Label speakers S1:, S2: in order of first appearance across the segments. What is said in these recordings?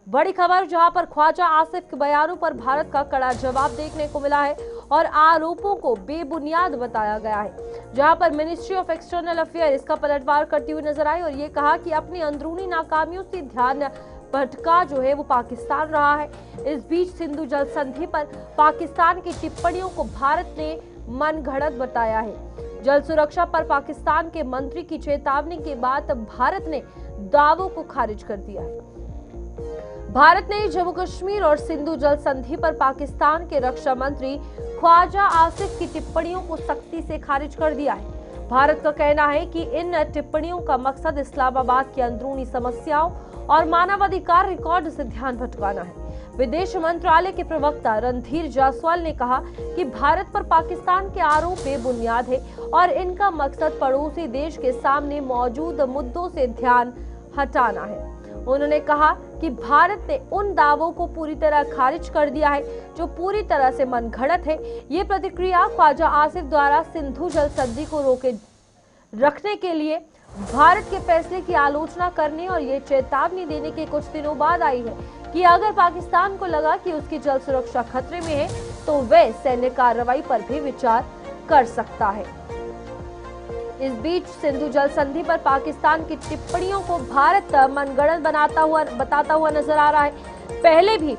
S1: बड़ी खबर जहां पर ख्वाजा आसिफ के बयानों पर भारत का कड़ा जवाब देखने को मिला है और आरोपों को बेबुनियाद बताया गया है। जहां पर मिनिस्ट्री ऑफ एक्सटर्नल अफेयर इसका पलटवार करती हुई नजर आई और ये कहा कि अपनी अंदरूनी नाकामियों से ध्यान भटका जो है वो पाकिस्तान रहा है। इस बीच सिंधु जल संधि पर पाकिस्तान की टिप्पणियों को भारत ने मनगढ़ंत बताया है। जल सुरक्षा पर पाकिस्तान के मंत्री की चेतावनी के बाद भारत ने दावों को खारिज कर दिया है। भारत ने जम्मू कश्मीर और सिंधु जल संधि पर पाकिस्तान के रक्षा मंत्री ख्वाजा आसिफ की टिप्पणियों को सख्ती से खारिज कर दिया है। भारत का कहना है कि इन टिप्पणियों का मकसद इस्लामाबाद की अंदरूनी समस्याओं और मानवाधिकार रिकॉर्ड से ध्यान भटकाना है। विदेश मंत्रालय के प्रवक्ता रणधीर जायसवाल ने कहा कि भारत पर पाकिस्तान के आरोप बेबुनियाद है और इनका मकसद पड़ोसी देश के सामने मौजूद मुद्दों से ध्यान हटाना है। उन्होंने कहा कि भारत ने उन दावों को पूरी तरह खारिज कर दिया है जो पूरी तरह से मनगढ़ंत है। ये प्रतिक्रिया ख्वाजा आसिफ द्वारा सिंधु जल संधि को रोके रखने के लिए भारत के फैसले की आलोचना करने और ये चेतावनी देने के कुछ दिनों बाद आई है कि अगर पाकिस्तान को लगा कि उसकी जल सुरक्षा खतरे में है तो वह सैन्य कार्रवाई पर भी विचार कर सकता है। इस बीच सिंधु जल संधि पर पाकिस्तान की टिप्पणियों को भारत मनगढ़ंत बताता हुआ नजर आ रहा है। पहले भी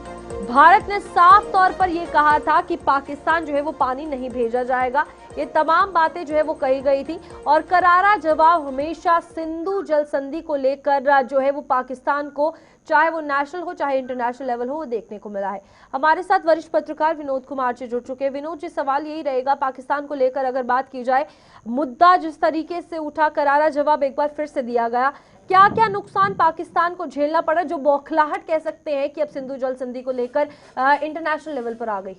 S1: भारत ने साफ तौर पर यह कहा था कि पाकिस्तान जो है वो पानी नहीं भेजा जाएगा। ये तमाम बातें जो है वो कही गई थी और करारा जवाब हमेशा सिंधु जल संधि को लेकर जो है वो पाकिस्तान को, चाहे वो नेशनल हो चाहे इंटरनेशनल लेवल हो, वो देखने को मिला है। हमारे साथ वरिष्ठ पत्रकार विनोद कुमार जी जुड़ चुके हैं। विनोद जी, सवाल यही रहेगा, पाकिस्तान को लेकर अगर बात की जाए, मुद्दा जिस तरीके से उठा, करारा जवाब एक बार फिर से दिया गया, क्या क्या नुकसान पाकिस्तान को झेलना पड़ा, जो बौखलाहट कह सकते हैं कि अब सिंधु जल संधि को लेकर इंटरनेशनल लेवल पर आ गई?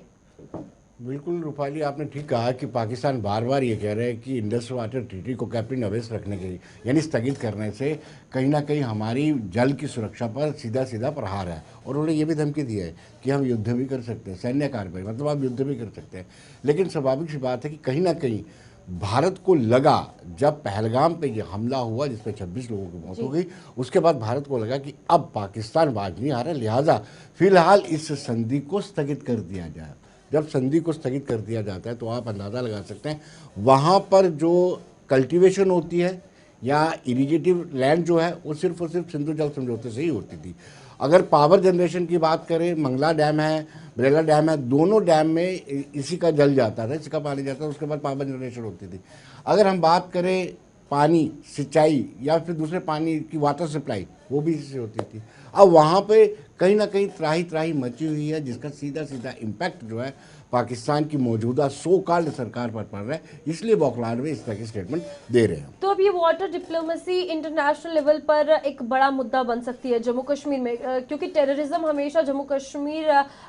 S2: बिल्कुल रूपाली, आपने ठीक कहा कि पाकिस्तान बार बार ये कह रहे हैं कि इंडस वाटर ट्रीटी को कैप्टन अवेस रखने के लिए यानी स्थगित करने से कहीं ना कहीं हमारी जल की सुरक्षा पर सीधा सीधा प्रहार है। और उन्होंने ये भी धमकी दी है कि हम युद्ध भी कर सकते हैं, सैन्य कार्रवाई मतलब आप युद्ध भी कर सकते हैं। लेकिन स्वाभाविक सी बात है कि कहीं ना कहीं भारत को लगा, जब पहलगाम पे ये हमला हुआ जिसमें 26 लोगों की मौत हो गई, उसके बाद भारत को लगा कि अब पाकिस्तान बाज नहीं आ रहा, लिहाजा फिलहाल इस संधि को स्थगित कर दिया जाए। जब संधि को स्थगित कर दिया जाता है तो आप अंदाज़ा लगा सकते हैं वहाँ पर जो कल्टीवेशन होती है या इरिगेटिव लैंड जो है वो सिर्फ और सिर्फ सिंधु जल समझौते से ही होती थी। अगर पावर जनरेशन की बात करें, मंगला डैम है, बरेला डैम है, दोनों डैम में इसी का जल जाता था, इसका पानी जाता था, उसके बाद पावर जनरेशन होती थी। अगर हम बात करें पानी सिंचाई या फिर दूसरे पानी की वाटर सप्लाई, वो भी इससे होती थी। अब वहाँ पे कहीं ना कहीं त्राही त्राही मची हुई है, जिसका सीधा सीधा इम्पैक्ट जो है पाकिस्तान की मौजूदा सो कॉल्ड सरकार पर पड़ रहा है, इसलिए बौखलाहट में इस तरह की स्टेटमेंट दे रहे हैं।
S1: तो अब ये वाटर डिप्लोमेसी इंटरनेशनल लेवल पर एक बड़ा मुद्दा बन सकती है जम्मू कश्मीर में, क्योंकि टेररिज्म हमेशा जम्मू कश्मीर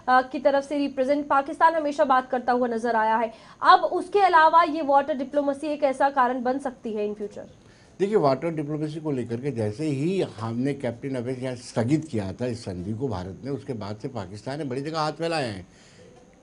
S1: की तरफ से रिप्रेजेंट पाकिस्तान हमेशा बात करता हुआ नजर आया है। अब उसके अलावा ये वाटर डिप्लोमेसी एक ऐसा कारण बन सकती है इन फ्यूचर?
S2: देखिए, वाटर डिप्लोमेसी को लेकर के जैसे ही हमने कैप्टन अवेस यहाँ स्थगित किया था इस संधि को भारत ने, उसके बाद से पाकिस्तान ने बड़ी जगह हाथ फैलाए हैं।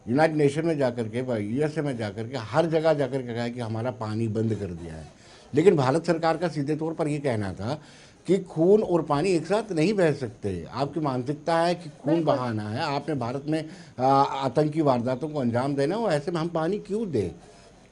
S2: यूनाइटेड नेशन में जाकर के, यूएसए में जाकर के, हर जगह जाकर के कहा कि हमारा पानी बंद कर दिया है। लेकिन भारत सरकार का सीधे तौर पर ये कहना था कि खून और पानी एक साथ नहीं बह सकते। आपकी मानसिकता है कि खून बहाना है, आपने भारत में आतंकी वारदातों को अंजाम देना हो, ऐसे में हम पानी क्यों दें?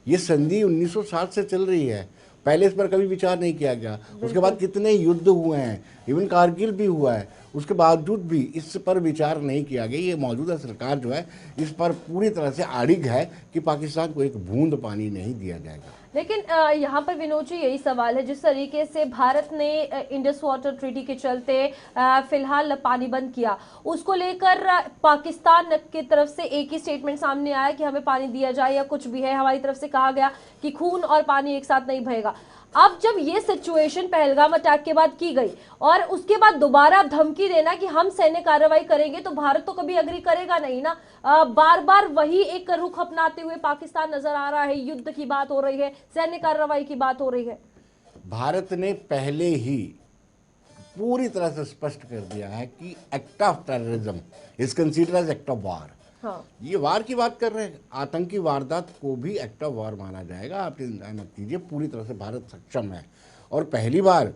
S2: ये संधि 1960 से चल रही है, पहले इस पर कभी विचार नहीं किया गया। उसके बाद कितने युद्ध हुए हैं, इवन कारगिल भी हुआ है, उसके बावजूद भी इस पर विचार नहीं किया गया। ये मौजूदा सरकार जो है इस पर पूरी तरह से अड़िग है कि पाकिस्तान को एक बूंद पानी नहीं दिया जाएगा।
S1: लेकिन यहाँ पर विनोद जी यही सवाल है, जिस तरीके से भारत ने इंडस वाटर ट्रीटी के चलते फिलहाल पानी बंद किया, उसको लेकर पाकिस्तान की तरफ से एक ही स्टेटमेंट सामने आया कि हमें पानी दिया जाए या कुछ भी है, हमारी तरफ से कहा गया कि खून और पानी एक साथ नहीं बहेगा। अब जब ये सिचुएशन पहलगाम अटैक के बाद की गई और उसके बाद दोबारा धमकी देना कि हम सैन्य कार्रवाई करेंगे, तो भारत तो कभी अग्री करेगा नहीं ना। बार बार वही एक रुख अपनाते हुए पाकिस्तान नजर आ रहा है। युद्ध की बात हो रही है, सैन्य कार्रवाई की बात हो रही है।
S2: भारत ने पहले ही पूरी तरह से स्पष्ट कर दिया है कि act of terrorism is considered as act of war.
S1: हाँ।
S2: ये वार की बात कर रहे हैं, आतंकी वारदात को भी एक्ट ऑफ वार माना जाएगा। आप चिंता मत कीजिए, पूरी तरह से भारत सक्षम है। और पहली बार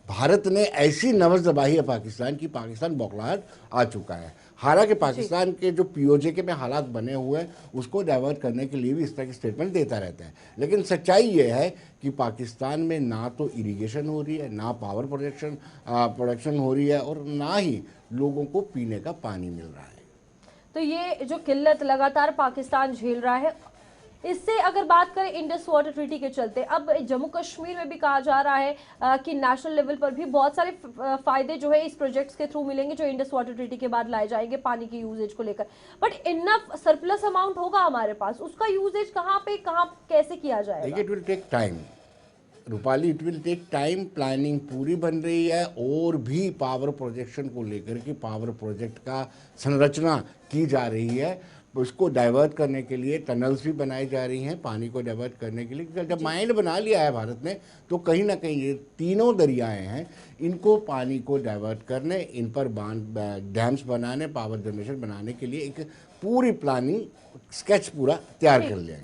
S2: भारत ने ऐसी नवज दबाई है पाकिस्तान की, पाकिस्तान बौखलाहट आ चुका है। हालांकि पाकिस्तान के जो पीओजे में हालात बने हुए हैं उसको डाइवर्ट करने के लिए भी इस तरह की स्टेटमेंट देता रहता है, लेकिन सच्चाई ये है कि पाकिस्तान में ना तो इरिगेशन हो रही है, ना पावर प्रोडक्शन हो रही है, और ना ही लोगों को पीने का पानी मिल रहा है।
S1: तो ये जो किल्लत लगातार पाकिस्तान झेल रहा है, इससे अगर बात करें इंडस वाटर ट्रीटी के चलते, अब जम्मू कश्मीर में भी कहा जा रहा है कि नेशनल लेवल पर भी बहुत सारे फायदे जो है इस प्रोजेक्ट्स के थ्रू मिलेंगे जो इंडस वाटर ट्रीटी के बाद लाए जाएंगे पानी की यूजेज को लेकर। बट इनफ सरप्लस अमाउंट होगा हमारे पास, उसका यूजेज कहाँ पे कहाँ कैसे किया जाएगा?
S2: It will take time Rupali, it will take time. Planning पूरी बन रही है और भी पावर प्रोजेक्शन को लेकर के पावर प्रोजेक्ट का संरचना की जा रही है। उसको डाइवर्ट करने के लिए टनल्स भी बनाई जा रही हैं पानी को डाइवर्ट करने के लिए, क्योंकि जब माइंड बना लिया है भारत ने तो कहीं ना कहीं ये तीनों दरियाएं हैं, इनको पानी को डाइवर्ट करने, इन पर बांध डैम्स बनाने, पावर जनरेशन बनाने के लिए एक पूरी प्लानिंग स्केच पूरा तैयार कर लिया है।